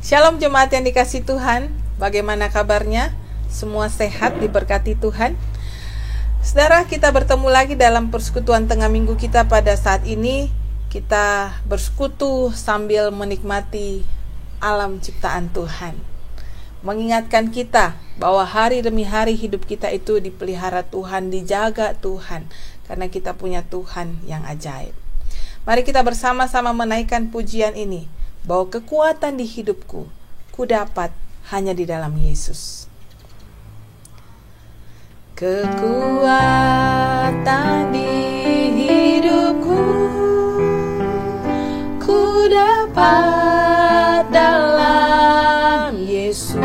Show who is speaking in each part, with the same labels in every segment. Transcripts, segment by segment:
Speaker 1: Shalom jemaat yang dikasihi Tuhan, bagaimana kabarnya? Semua sehat, diberkati Tuhan. Saudara, kita bertemu lagi dalam persekutuan tengah minggu kita pada saat ini. Kita bersekutu sambil menikmati alam ciptaan Tuhan. Mengingatkan kita bahwa hari demi hari hidup kita itu dipelihara Tuhan, dijaga Tuhan, karena kita punya Tuhan yang ajaib. Mari kita bersama-sama menaikkan pujian ini, bahwa kekuatan di hidupku, ku dapat hanya di dalam Yesus. Kekuatan di hidupku, ku dapat dalam Yesus.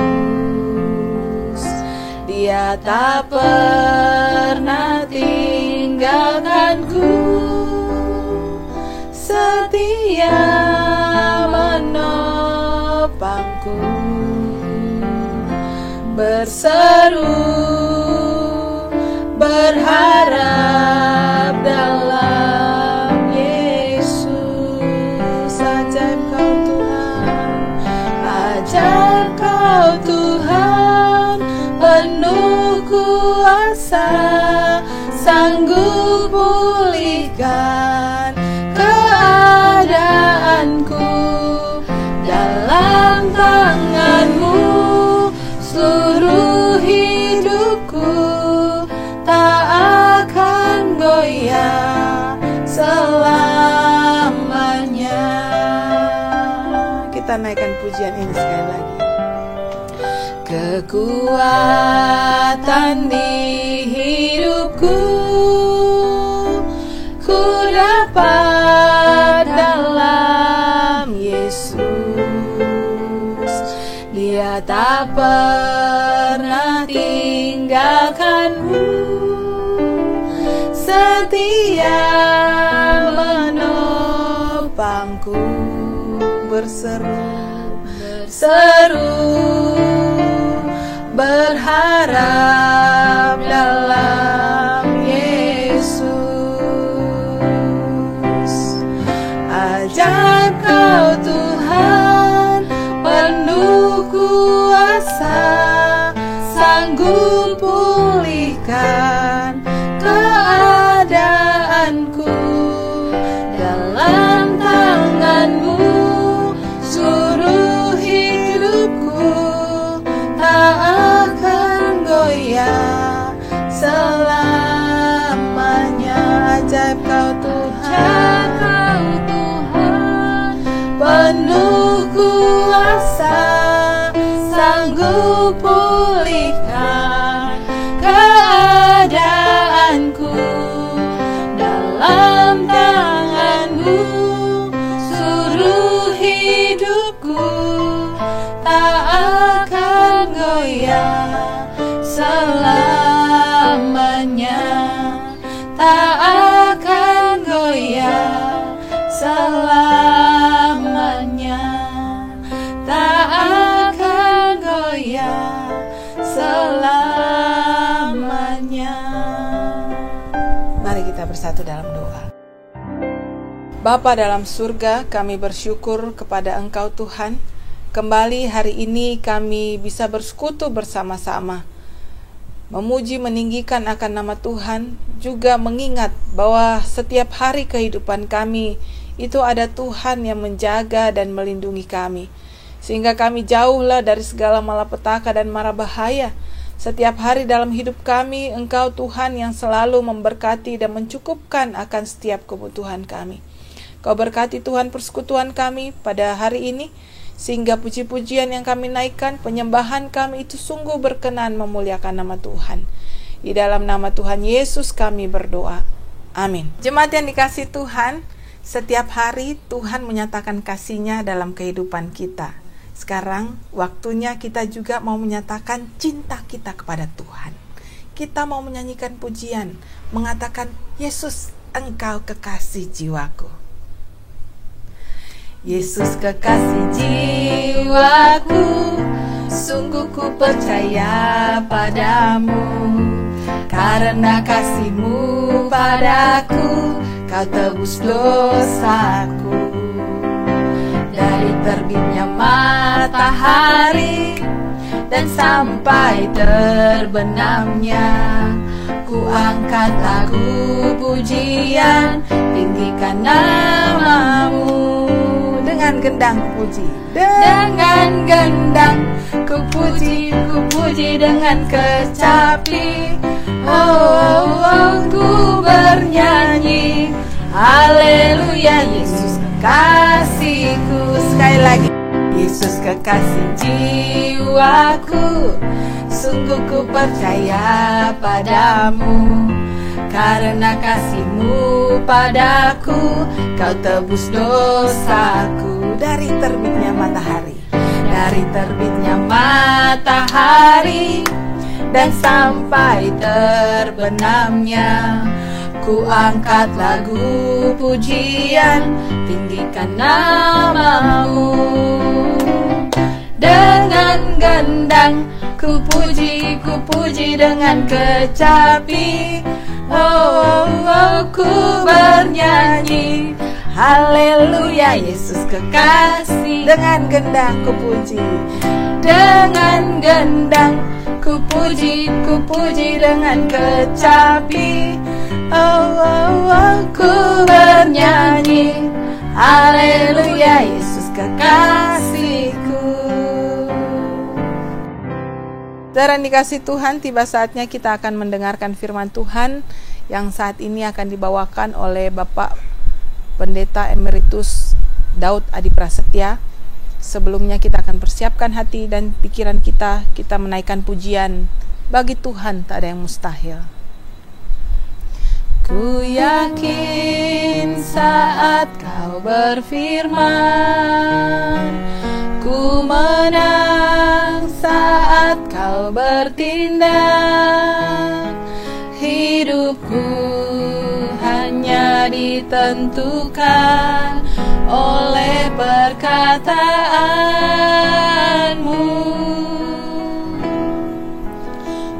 Speaker 1: Dia tak pernah tinggalkanku, setia menopangku, berseru berharap dalam Yesus. Ajaib kau Tuhan, ajaib kau Tuhan, penuh kuasa, sanggup pulihkan keadaanku. Dalam tangan-Mu seluruh hidupku tak akan goyah selamanya. Kita naikkan pujian ini sekali lagi. Kekuatan di hidupku, ku dapat dalam Yesus. Dia tak pernah tinggalkanmu, setia menopangku, berseru berharap dalam Yesus. Ajaib kau Tuhan, penuh kuasa, sanggup pulihkan keadaanku. Dalam tangan-Mu seluruh hidupku tak akan goyah selamanya. Ajaib kau Tuhan, penuh kuasa, sanggup pulihkan keadaanku. Dalam tangan-Mu seluruh hidupku tak akan goyah selamanya, tak akan goyah selamanya, tak akan goyah selamanya. Mari kita bersatu dalam doa. Bapa dalam surga, kami bersyukur kepada Engkau Tuhan. Kembali hari ini kami bisa bersekutu bersama-sama, memuji meninggikan akan nama Tuhan, juga mengingat bahwa setiap hari kehidupan kami itu ada Tuhan yang menjaga dan melindungi kami, sehingga kami jauhlah dari segala malapetaka dan mara bahaya. Setiap hari dalam hidup kami, Engkau Tuhan yang selalu memberkati dan mencukupkan akan setiap kebutuhan kami. Kau berkati Tuhan persekutuan kami pada hari ini, sehingga puji-pujian yang kami naikkan, penyembahan kami itu sungguh berkenan memuliakan nama Tuhan. Di dalam nama Tuhan Yesus kami berdoa. Amin. Jemaat yang dikasihi Tuhan, setiap hari Tuhan menyatakan kasih-Nya dalam kehidupan kita. Sekarang waktunya kita juga mau menyatakan cinta kita kepada Tuhan. Kita mau menyanyikan pujian, mengatakan, Yesus, Engkau kekasih jiwaku. Yesus kekasih jiwaku, sungguh ku percaya padamu. Karena kasih-Mu padaku, Kau tebus dosaku. Dari terbitnya matahari matahari, dan sampai terbenamnya ku angkat lagu pujian, tinggikan namamu. Dengan gendang ku puji, dengan gendang ku puji dengan kecapi. Ku bernyanyi, haleluya, Yesus kekasihku. Sekali lagi, Yesus kekasih jiwaku, sungguh ku percaya padamu. Karena kasih-Mu padaku, Kau tebus dosaku. Dari terbitnya matahari, dari terbitnya matahari, dan sampai terbenamnya ku angkat lagu pujian, tinggikan namamu. Dengan gendang ku puji dengan kecapi. Ku bernyanyi, haleluya, Yesus kekasih. Dengan gendang ku puji, dengan gendang ku puji dengan kecapi. Ku bernyanyi, haleluya, Yesus kekasihku. Saudara dikasih Tuhan, tiba saatnya kita akan mendengarkan firman Tuhan yang saat ini akan dibawakan oleh Bapak Pendeta Emeritus Daud Adi Prasetya. Sebelumnya kita akan persiapkan hati dan pikiran kita menaikkan pujian. Bagi Tuhan tak ada yang mustahil. Ku yakin saat Kau berfirman, ku menang saat Kau bertindak. Hidupku hanya ditentukan oleh perkataanmu.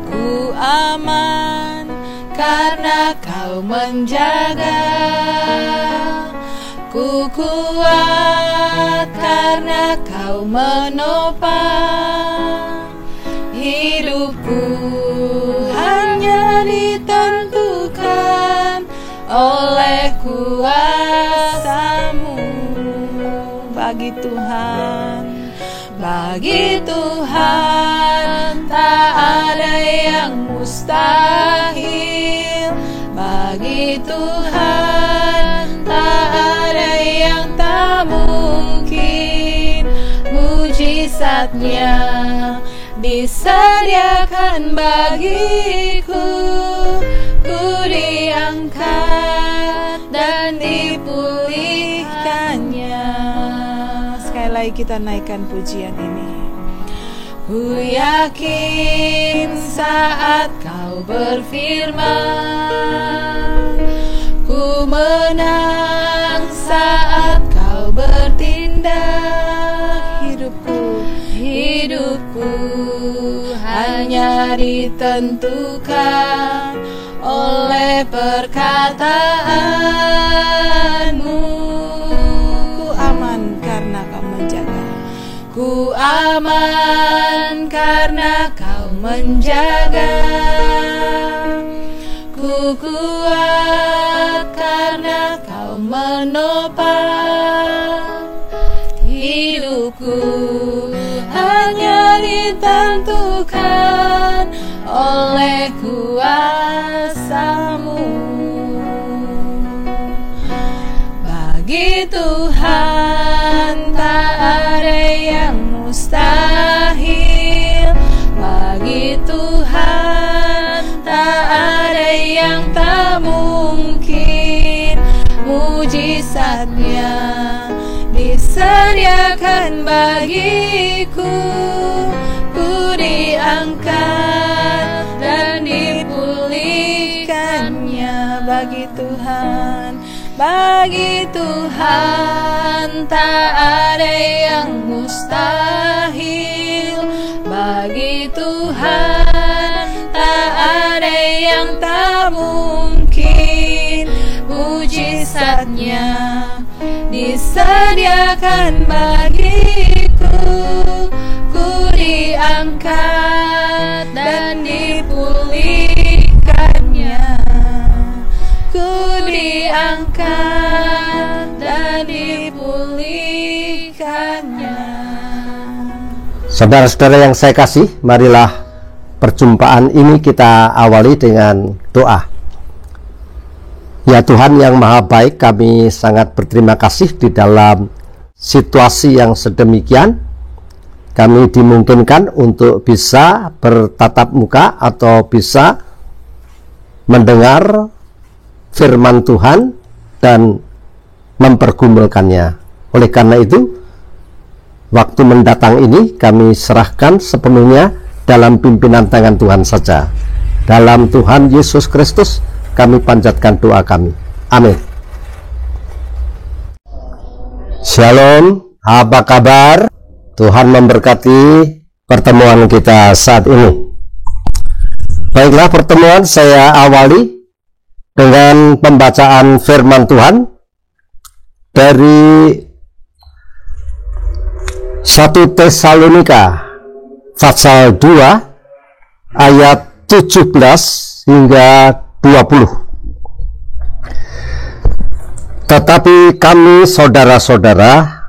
Speaker 1: Ku aman karena Kau menjaga, ku kuat karena Kau menopang. Hidupku hanya ditentukan oleh kuasa-Mu. Bagi Tuhan tak ada yang mustahil. Bagi Tuhan tak ada yang tak mungkin. Mujizatnya disediakan bagiku, ku diangkat dan dipulihkannya. Sekali lagi kita naikkan pujian ini. Ku yakin saat Kau berfirman, ku menang saat Kau bertindak. Hidupku hanya ditentukan oleh perkataanmu. Ku aman karena Kau menjaga, ku aman karena Kau menjaga, ku kuat karena Kau menopang. Hidupku hanya ditentukan oleh kuasa-Mu. Bagi Tuhan tak ada yang mustahil. Bagi Tuhan tak ada yang tak mungkin. Mujizatnya disediakan bagiku, ku diangkat dan dipulihkannya. Bagi Tuhan tak ada yang mustahil. Bagi Tuhan tak ada yang tak mungkin. Mujizatnya disediakan bagiku, diangkat dan dipulihkannya.
Speaker 2: Saudara-saudara yang saya kasih, marilah perjumpaan ini kita awali dengan doa. Ya Tuhan yang Maha Baik, kami sangat berterima kasih di dalam situasi yang sedemikian. Kami dimungkinkan untuk bisa bertatap muka atau bisa mendengar firman Tuhan dan mempergumulkannya. Oleh karena itu, waktu mendatang ini kami serahkan sepenuhnya dalam pimpinan tangan Tuhan saja. Dalam Tuhan Yesus Kristus kami panjatkan doa kami. Amin. Shalom, apa kabar? Tuhan memberkati pertemuan kita saat ini. Baiklah, pertemuan saya awali dengan pembacaan firman Tuhan dari 1 Tesalonika pasal 2 ayat 17 hingga 20. Tetapi kami saudara-saudara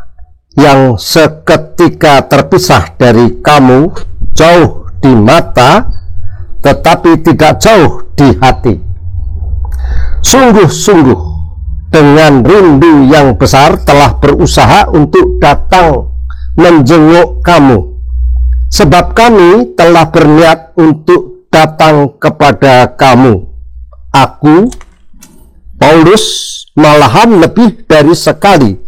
Speaker 2: yang seketika terpisah dari kamu, jauh di mata tetapi tidak jauh di hati, sungguh-sungguh dengan rindu yang besar telah berusaha untuk datang menjenguk kamu, sebab kami telah berniat untuk datang kepada kamu. Aku, Paulus, malahan lebih dari sekali,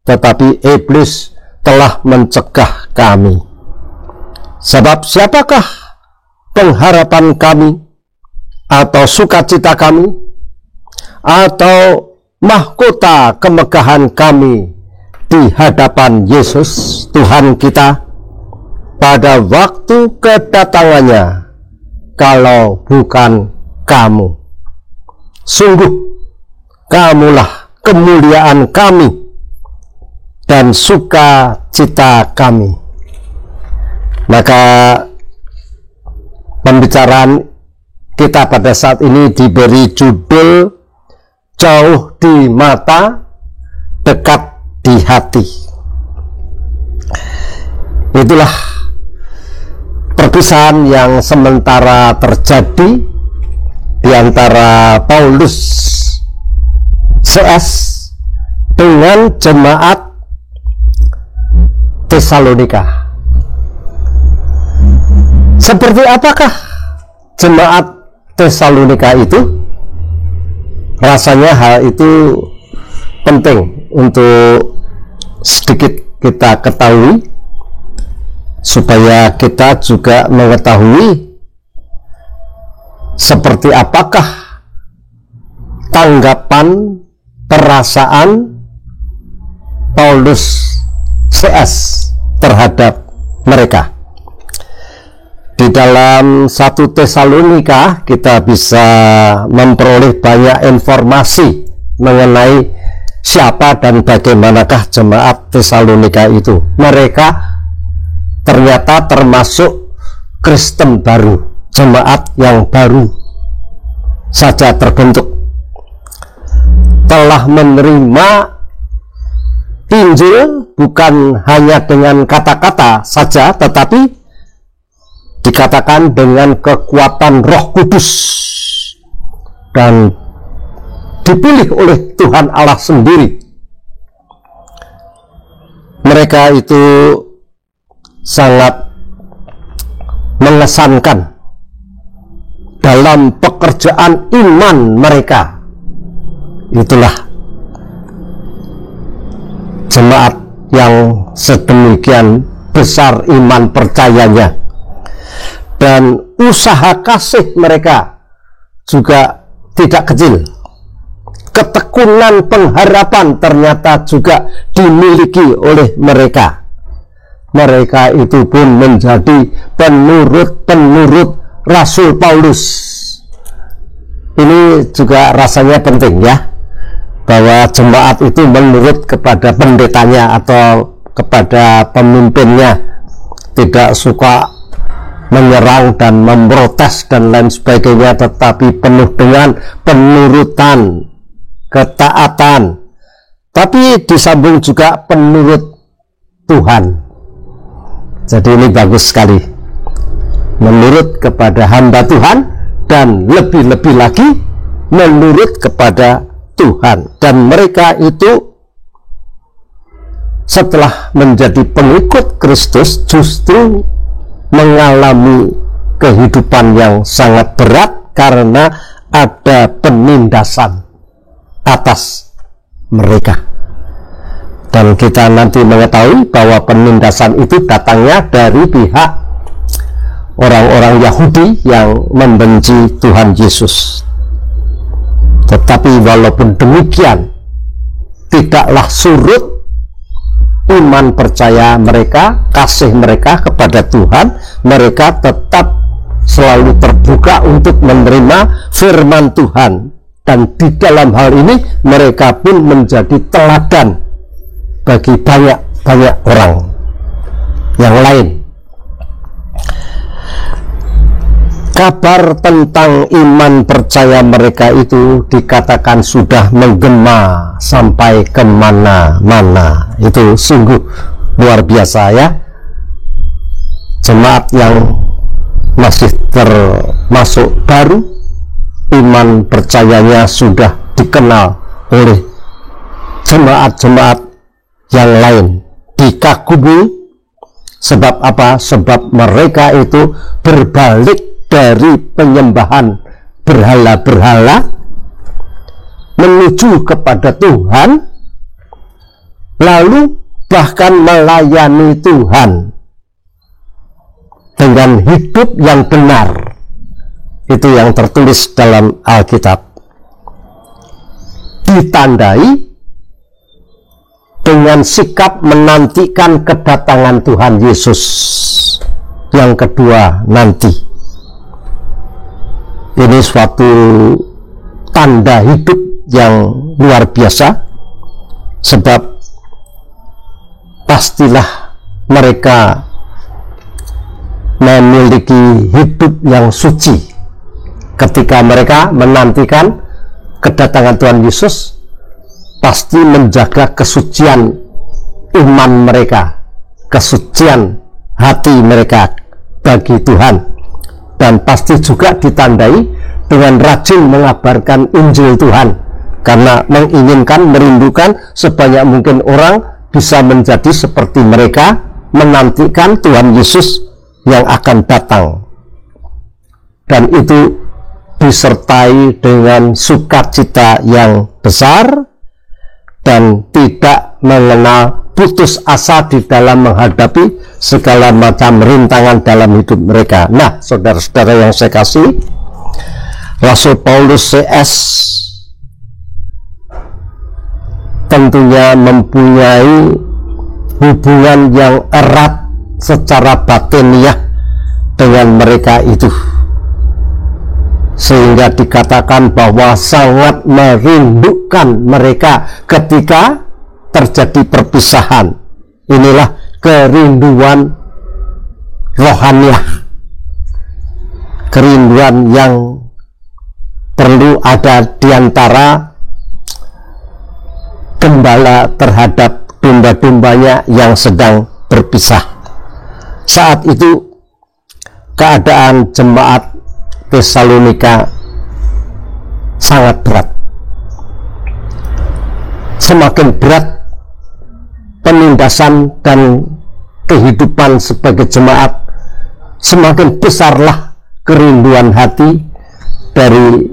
Speaker 2: tetapi iblis telah mencegah kami. Sebab siapakah pengharapan kami, atau sukacita kami, atau mahkota kemegahan kami di hadapan Yesus Tuhan kita pada waktu kedatangannya, kalau bukan kamu? Sungguh kamulah kemuliaan kami dan sukacita kami. Maka pembicaraan kita pada saat ini diberi judul jauh di mata, dekat di hati. Itulah perpisahan yang sementara terjadi di antara Paulus CS dengan jemaat Tesalonika. Seperti apakah jemaat Tesalonika itu? Rasanya hal itu penting untuk sedikit kita ketahui, supaya kita juga mengetahui seperti apakah tanggapan, perasaan Paulus CS terhadap mereka. Di dalam 1 Tesalonika kita bisa memperoleh banyak informasi mengenai siapa dan bagaimanakah jemaat Tesalonika itu. Mereka ternyata termasuk Kristen baru, jemaat yang baru saja terbentuk, telah menerima Injil bukan hanya dengan kata-kata saja, tetapi dikatakan dengan kekuatan Roh Kudus, dan dipilih oleh Tuhan Allah sendiri. Mereka itu sangat mengesankan dalam pekerjaan iman mereka. Itulah jemaat yang sedemikian besar iman percayanya, dan usaha kasih mereka juga tidak kecil. Ketekunan pengharapan ternyata juga dimiliki oleh mereka. Mereka itu pun menjadi penurut-penurut Rasul Paulus. Ini juga rasanya penting ya, bahwa jemaat itu menurut kepada pendetanya atau kepada pemimpinnya, tidak suka menyerang dan memprotes dan lain sebagainya, tetapi penuh dengan penurutan ketaatan, tapi disambung juga penurut Tuhan. Jadi ini bagus sekali, menurut kepada hamba Tuhan dan lebih-lebih lagi menurut kepada Tuhan. Dan mereka itu setelah menjadi pengikut Kristus justru mengalami kehidupan yang sangat berat karena ada penindasan atas mereka. Dan kita nanti mengetahui bahwa penindasan itu datangnya dari pihak orang-orang Yahudi yang membenci Tuhan Yesus. Tetapi walaupun demikian, tidaklah surut iman percaya mereka, kasih mereka kepada Tuhan. Mereka tetap selalu terbuka untuk menerima firman Tuhan, dan di dalam hal ini mereka pun menjadi teladan bagi banyak orang yang lain. Kabar tentang iman percaya mereka itu dikatakan sudah menggema sampai kemana-mana. Itu sungguh luar biasa ya. Jemaat yang masih termasuk baru, iman percayanya sudah dikenal oleh jemaat-jemaat yang lain, dikagumi. Sebab apa? Sebab mereka itu berbalik dari penyembahan berhala-berhala menuju kepada Tuhan, lalu bahkan melayani Tuhan dengan hidup yang benar. Itu yang tertulis dalam Alkitab, ditandai dengan sikap menantikan kedatangan Tuhan Yesus yang kedua nanti. Ini suatu tanda hidup yang luar biasa, sebab pastilah mereka memiliki hidup yang suci ketika mereka menantikan kedatangan Tuhan Yesus. Pasti menjaga kesucian iman mereka, kesucian hati mereka bagi Tuhan, dan pasti juga ditandai dengan rajin mengabarkan Injil Tuhan, karena menginginkan, merindukan sebanyak mungkin orang bisa menjadi seperti mereka, menantikan Tuhan Yesus yang akan datang. Dan itu disertai dengan sukacita yang besar dan tidak mengenal putus asa di dalam menghadapi segala macam rintangan dalam hidup mereka. Nah, saudara-saudara yang saya kasih, Rasul Paulus CS tentunya mempunyai hubungan yang erat secara batiniah dengan mereka itu, sehingga dikatakan bahwa sangat merindukan mereka ketika terjadi perpisahan. Inilah kerinduan rohaniah, kerinduan yang perlu ada di antara gembala terhadap domba-dombanya yang sedang berpisah. Saat itu keadaan jemaat Tesalonika sangat berat. Semakin berat penindasan dan kehidupan sebagai jemaat, semakin besarlah kerinduan hati dari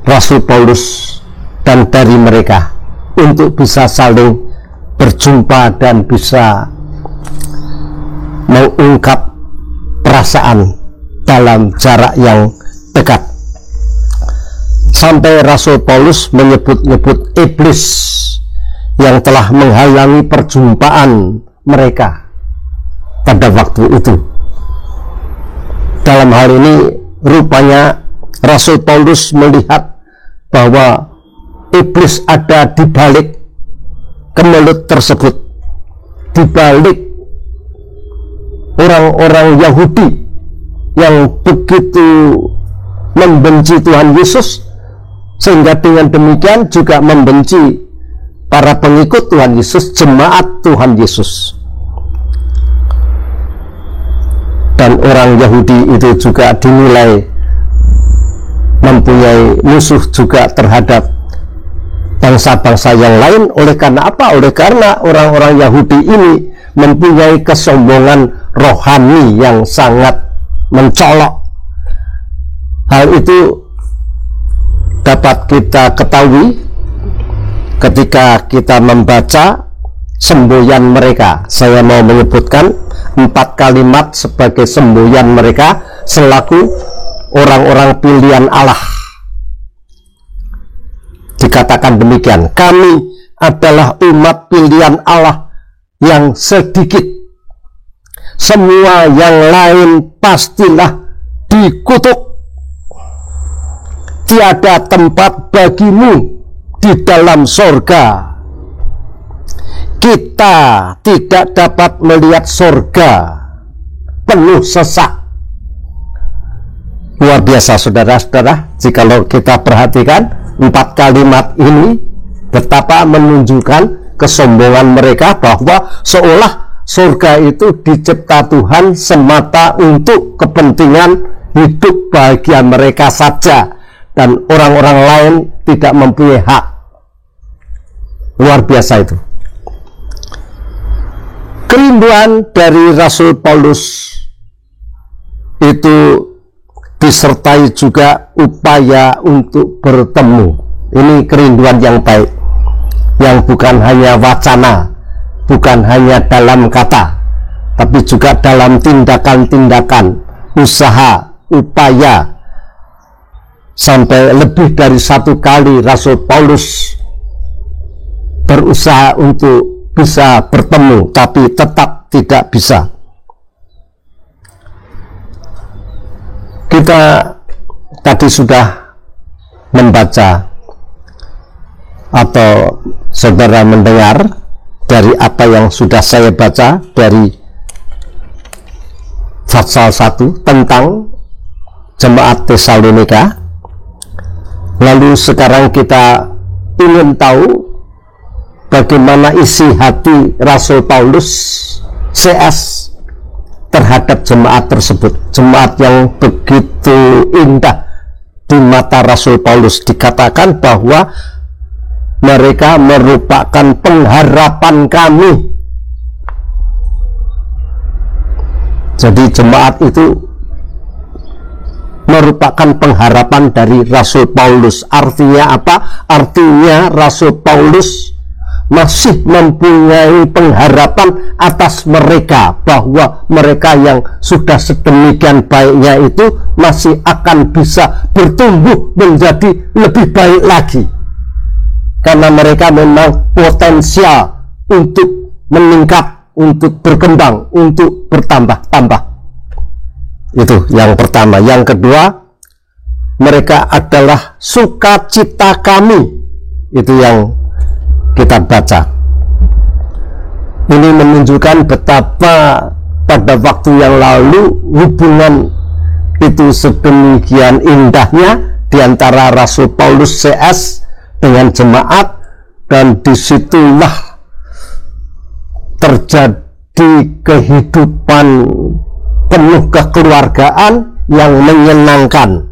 Speaker 2: Rasul Paulus dan dari mereka untuk bisa saling berjumpa dan bisa mengungkap perasaan dalam jarak yang dekat. Sampai Rasul Paulus menyebut-nyebut iblis yang telah menghalangi perjumpaan mereka pada waktu itu. Dalam hal ini rupanya Rasul Paulus melihat bahwa iblis ada di balik kemelut tersebut, di balik orang-orang Yahudi yang begitu membenci Tuhan Yesus, sehingga dengan demikian juga membenci para pengikut Tuhan Yesus, jemaat Tuhan Yesus. Dan orang Yahudi itu juga dinilai mempunyai musuh juga terhadap bangsa-bangsa yang lain. Oleh karena apa? Oleh karena orang-orang Yahudi ini mempunyai kesombongan rohani yang sangat mencolok. Hal itu dapat kita ketahui ketika kita membaca semboyan mereka. Saya mau menyebutkan 4 kalimat sebagai semboyan mereka selaku orang-orang pilihan Allah. Dikatakan demikian, kami adalah umat pilihan Allah yang sedikit. Semua yang lain pastilah dikutuk. Tiada tempat bagimu di dalam sorga. Kita tidak dapat melihat sorga penuh sesak. Luar biasa saudara-saudara, jikalau kita perhatikan 4 kalimat ini betapa menunjukkan kesombongan mereka, bahwa seolah surga itu dicipta Tuhan semata untuk kepentingan hidup bahagia mereka saja, dan orang-orang lain tidak mempunyai hak. Luar biasa itu. Kerinduan dari Rasul Paulus itu disertai juga upaya untuk bertemu. Ini kerinduan yang baik, yang bukan hanya wacana, bukan hanya dalam kata, tapi juga dalam tindakan-tindakan, usaha, upaya. Sampai lebih dari 1 kali Rasul Paulus berusaha untuk bisa bertemu, tapi tetap tidak bisa. Kita tadi sudah membaca atau saudara mendengar dari apa yang sudah saya baca dari pasal 1 tentang jemaat Tesalonika. Lalu sekarang kita ingin tahu bagaimana isi hati Rasul Paulus CS terhadap jemaat tersebut. Jemaat yang begitu indah di mata Rasul Paulus. Dikatakan bahwa mereka merupakan pengharapan kami. Jadi jemaat itu merupakan pengharapan dari Rasul Paulus. Artinya apa? Artinya Rasul Paulus masih mempunyai pengharapan atas mereka, bahwa mereka yang sudah sedemikian baiknya itu masih akan bisa bertumbuh menjadi lebih baik lagi, karena mereka memang potensial untuk meningkat, untuk berkembang, untuk bertambah-tambah. Itu yang pertama. Yang kedua, mereka adalah sukacita kami. Itu yang kita baca. Ini menunjukkan betapa pada waktu yang lalu hubungan itu sedemikian indahnya di antara Rasul Paulus CS dengan jemaat, dan disitulah terjadi kehidupan penuh kekeluargaan yang menyenangkan,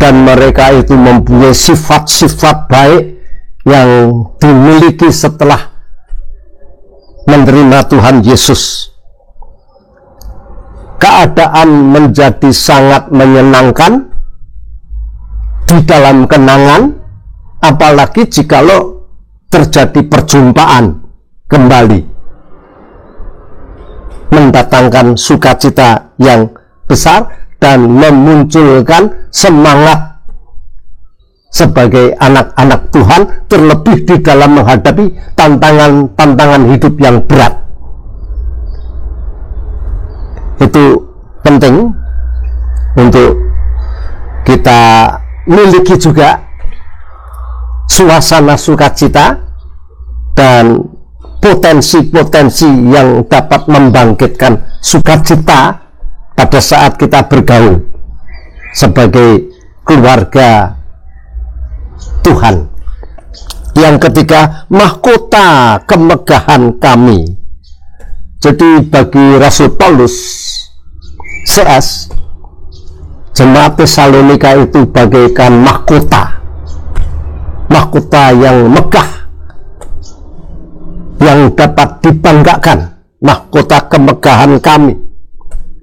Speaker 2: dan mereka itu mempunyai sifat-sifat baik yang dimiliki setelah menerima Tuhan Yesus. Keadaan menjadi sangat menyenangkan di dalam kenangan, apalagi jikalau terjadi perjumpaan kembali, mendatangkan sukacita yang besar dan memunculkan semangat sebagai anak-anak Tuhan, terlebih di dalam menghadapi tantangan-tantangan hidup yang berat. Itu penting untuk kita miliki juga suasana sukacita dan potensi-potensi yang dapat membangkitkan sukacita pada saat kita bergaul sebagai keluarga Tuhan. Yang ketiga, mahkota kemegahan kami. Jadi bagi Rasul Paulus CS, jemaat Tesalonika itu bagaikan mahkota yang megah, yang dapat dibanggakan, mahkota kemegahan kami.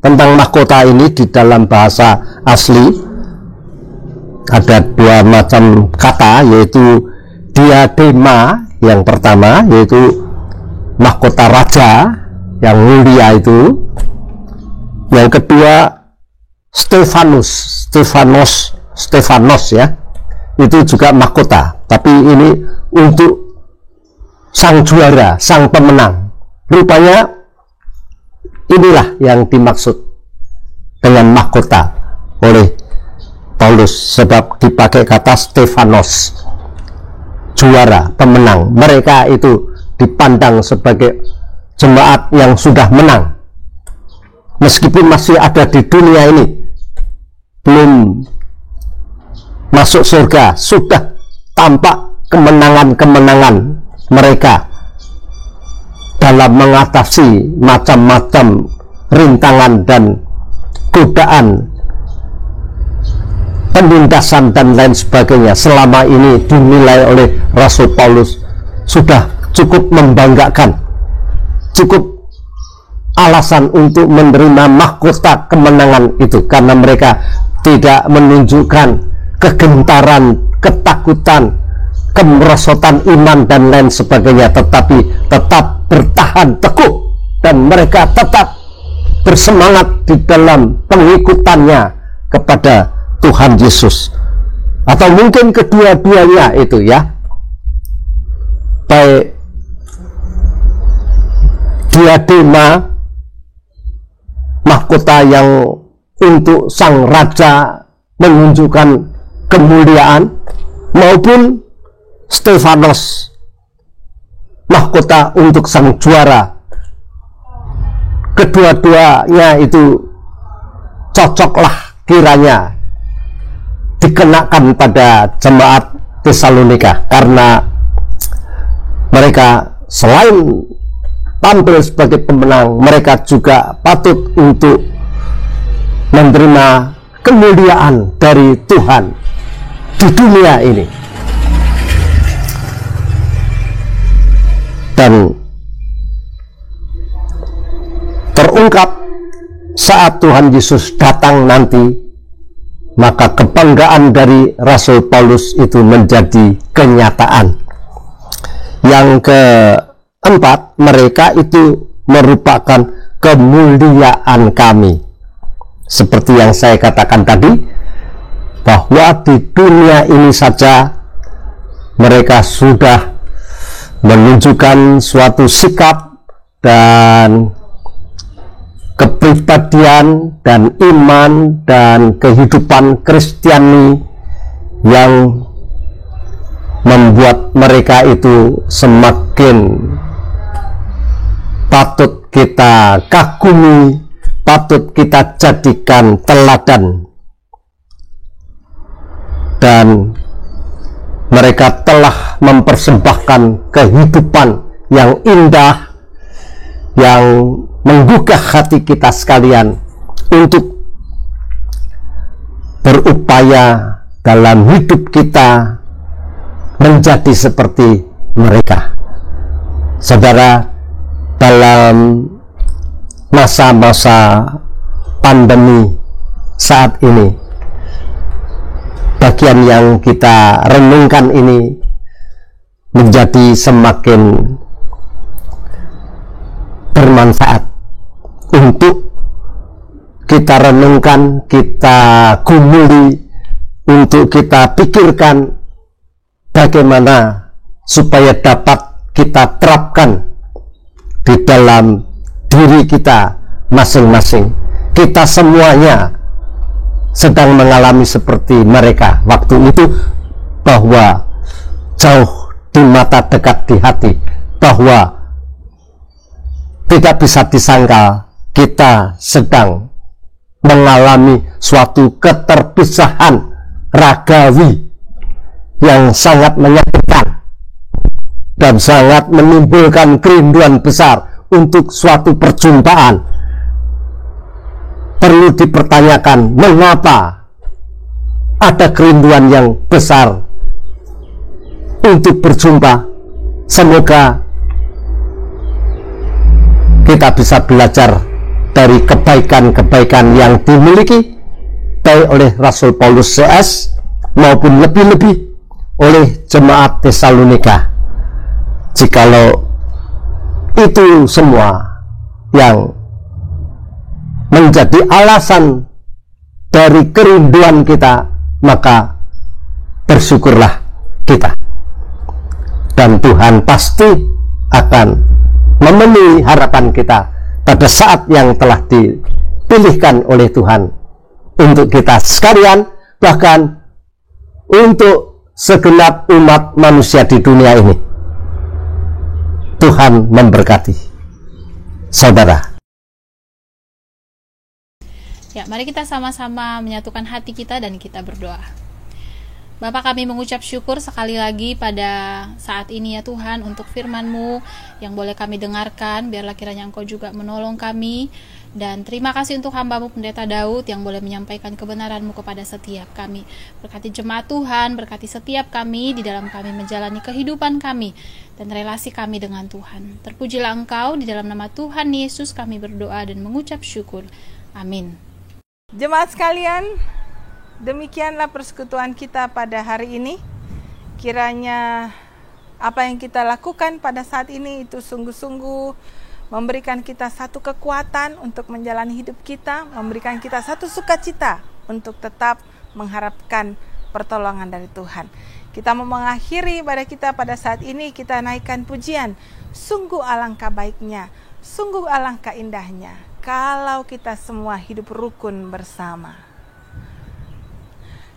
Speaker 2: Tentang mahkota ini di dalam bahasa asli ada dua macam kata, yaitu diadema yang pertama, yaitu mahkota raja yang mulia itu. Yang kedua Stefanos ya, itu juga mahkota, tapi ini untuk sang juara, sang pemenang. Rupanya inilah yang dimaksud dengan mahkota oleh Paulus, sebab dipakai kata Stefanos, juara, pemenang. Mereka itu dipandang sebagai jemaat yang sudah menang, meskipun masih ada di dunia ini, belum masuk surga, sudah tampak kemenangan-kemenangan mereka dalam mengatasi macam-macam rintangan dan godaan, penindasan dan lain sebagainya. Selama ini dinilai oleh Rasul Paulus sudah cukup membanggakan, cukup alasan untuk menerima mahkota kemenangan itu, karena mereka tidak menunjukkan kegentaran, ketakutan, kemerosotan iman dan lain sebagainya, tetapi tetap bertahan teguh, dan mereka tetap bersemangat di dalam pengikutannya kepada Tuhan Yesus. Atau mungkin kedua-duanya itu ya, baik diadema, mahkota yang untuk sang raja menunjukkan kemuliaan, maupun Stefanos, mahkota untuk sang juara. Kedua-duanya itu cocoklah kiranya dikenakan pada jemaat Tesalonika, karena mereka selain tampil sebagai pemenang, mereka juga patut untuk menerima kemuliaan dari Tuhan di dunia ini. Dan terungkap saat Tuhan Yesus datang nanti, maka kebanggaan dari Rasul Paulus itu menjadi kenyataan. Yang keempat, mereka itu merupakan kemuliaan kami. Seperti yang saya katakan tadi, bahwa di dunia ini saja mereka sudah menunjukkan suatu sikap dan kepribadian dan iman dan kehidupan Kristiani yang membuat mereka itu semakin patut kita kagumi, patut kita jadikan teladan. Dan mereka telah mempersembahkan kehidupan yang indah, yang menggugah hati kita sekalian untuk berupaya dalam hidup kita menjadi seperti mereka. Saudara, dalam masa-masa pandemi saat ini, bagian yang kita renungkan ini menjadi semakin bermanfaat untuk kita renungkan, kita gumuli, untuk kita pikirkan bagaimana supaya dapat kita terapkan di dalam diri kita masing-masing. Kita semuanya sedang mengalami seperti mereka waktu itu, bahwa jauh di mata dekat di hati, bahwa tidak bisa disangka kita sedang mengalami suatu keterpisahan ragawi yang sangat menyakitkan dan sangat menimbulkan kerinduan besar untuk suatu perjumpaan. Perlu dipertanyakan mengapa ada kerinduan yang besar untuk berjumpa. Semoga kita bisa belajar dari kebaikan-kebaikan yang dimiliki baik oleh Rasul Paulus CS maupun lebih-lebih oleh jemaat Tesalonika. Jikalau itu semua yang menjadi alasan dari kerinduan kita, maka bersyukurlah kita, dan Tuhan pasti akan memenuhi harapan kita pada saat yang telah dipilihkan oleh Tuhan untuk kita sekalian, bahkan untuk segenap umat manusia di dunia ini. Tuhan memberkati saudara.
Speaker 3: Ya, mari kita sama-sama menyatukan hati kita dan kita berdoa. Bapa, kami mengucap syukur sekali lagi pada saat ini ya Tuhan untuk firman-Mu yang boleh kami dengarkan. Biarlah kiranya Engkau juga menolong kami. Dan terima kasih untuk hamba-Mu Pendeta Daud yang boleh menyampaikan kebenaran-Mu kepada setiap kami. Berkati jemaat Tuhan, berkati setiap kami di dalam kami menjalani kehidupan kami dan relasi kami dengan Tuhan. Terpujilah Engkau, di dalam nama Tuhan Yesus kami berdoa dan mengucap syukur. Amin.
Speaker 1: Jemaat sekalian, demikianlah persekutuan kita pada hari ini. Kiranya apa yang kita lakukan pada saat ini itu sungguh-sungguh memberikan kita satu kekuatan untuk menjalani hidup kita, memberikan kita satu sukacita untuk tetap mengharapkan pertolongan dari Tuhan. Kita mau mengakhiri ibadah kita pada saat ini, kita naikkan pujian. Sungguh alangkah baiknya, sungguh alangkah indahnya kalau kita semua hidup rukun bersama.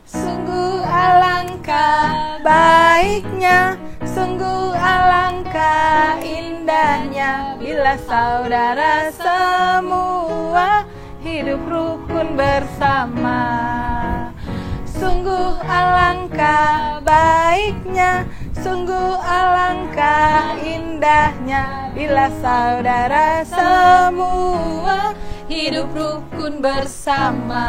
Speaker 1: Sungguh alangkah baiknya, sungguh alangkah indahnya bila saudara semua hidup rukun bersama. Sungguh alangkah baiknya, sungguh alangkah indahnya bila saudara semua hidup rukun bersama.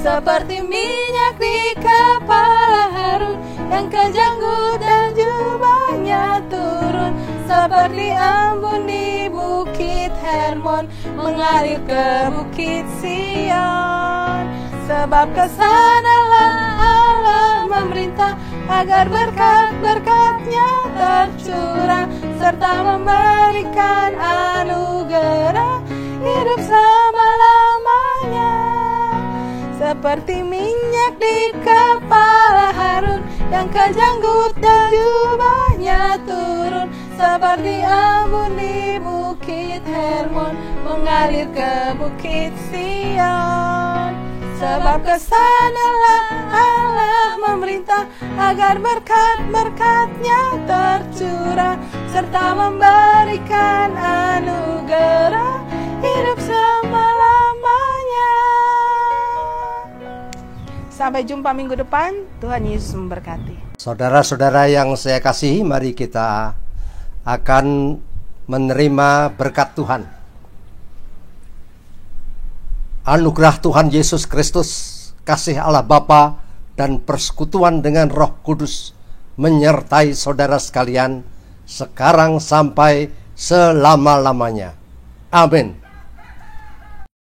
Speaker 1: Seperti minyak di kepala Harun yang kejanggut dan jubahnya turun, seperti embun di bukit Hermon mengalir ke bukit Sion. Sebab kesanalah Allah memerintah agar berkat-berkat-Nya tercurah serta memberikan anugerah hidup selama-lamanya. Seperti minyak di kepala Harun yang kejanggut dan jubahnya turun, seperti embun di bukit Hermon mengalir ke bukit Sion. Sebab kesanalah Allah memerintah agar berkat-berkat-Nya tercurah serta memberikan anugerah hidup selama-lamanya. Sampai jumpa minggu depan. Tuhan Yesus memberkati.
Speaker 2: Saudara-saudara yang saya kasihi, mari kita akan menerima berkat Tuhan. Anugerah Tuhan Yesus Kristus, kasih Allah Bapa, dan persekutuan dengan Roh Kudus menyertai saudara sekalian sekarang sampai selama-lamanya. Amin.